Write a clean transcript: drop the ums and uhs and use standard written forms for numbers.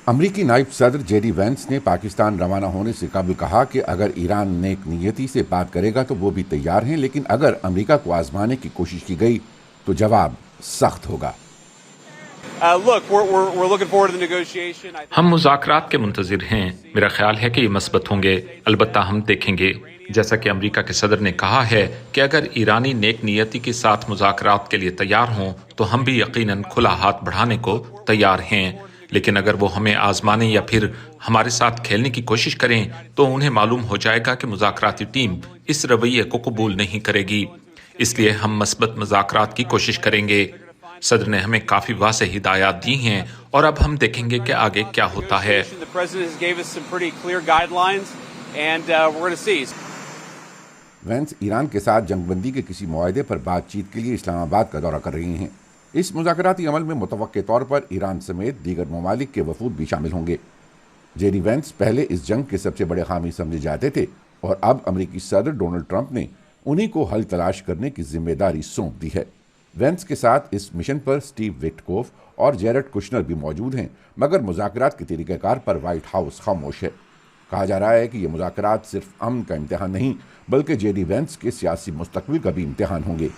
امریکی نائب صدر جے ڈی وینس نے پاکستان روانہ ہونے سے قبل کہا کہ اگر ایران نیک نیتی سے بات کرے گا تو وہ بھی تیار ہیں، لیکن اگر امریکہ کو آزمانے کی کوشش کی گئی تو جواب سخت ہوگا۔ ہم مذاکرات کے منتظر ہیں۔ میرا خیال ہے کہ یہ مثبت ہوں گے، البتہ ہم دیکھیں گے۔ جیسا کہ امریکہ کے صدر نے کہا ہے کہ اگر ایرانی نیک نیتی کے ساتھ مذاکرات کے لیے تیار ہوں تو ہم بھی یقیناً کھلا ہاتھ بڑھانے کو تیار ہیں، لیکن اگر وہ ہمیں آزمانے یا پھر ہمارے ساتھ کھیلنے کی کوشش کریں تو انہیں معلوم ہو جائے گا کہ مذاکراتی ٹیم اس رویے کو قبول نہیں کرے گی۔ اس لیے ہم مثبت مذاکرات کی کوشش کریں گے۔ صدر نے ہمیں کافی واضح ہدایات دی ہیں اور اب ہم دیکھیں گے کہ آگے کیا ہوتا ہے۔ وینس ایران کے ساتھ جنگ بندی کے کسی معاہدے پر بات چیت کے لیے اسلام آباد کا دورہ کر رہی ہیں۔ اس مذاکراتی عمل میں متوقع طور پر ایران سمیت دیگر ممالک کے وفود بھی شامل ہوں گے۔ جے ڈی وینس پہلے اس جنگ کے سب سے بڑے حامی سمجھے جاتے تھے اور اب امریکی صدر ڈونلڈ ٹرمپ نے انہی کو حل تلاش کرنے کی ذمہ داری سونپ دی ہے۔ وینس کے ساتھ اس مشن پر سٹیو وٹکوف اور جیرڈ کشنر بھی موجود ہیں، مگر مذاکرات کے طریقہ کار پر وائٹ ہاؤس خاموش ہے۔ کہا جا رہا ہے کہ یہ مذاکرات صرف امن کا امتحان نہیں بلکہ جے ڈی وینس کے سیاسی مستقبل کا بھی امتحان ہوں گے۔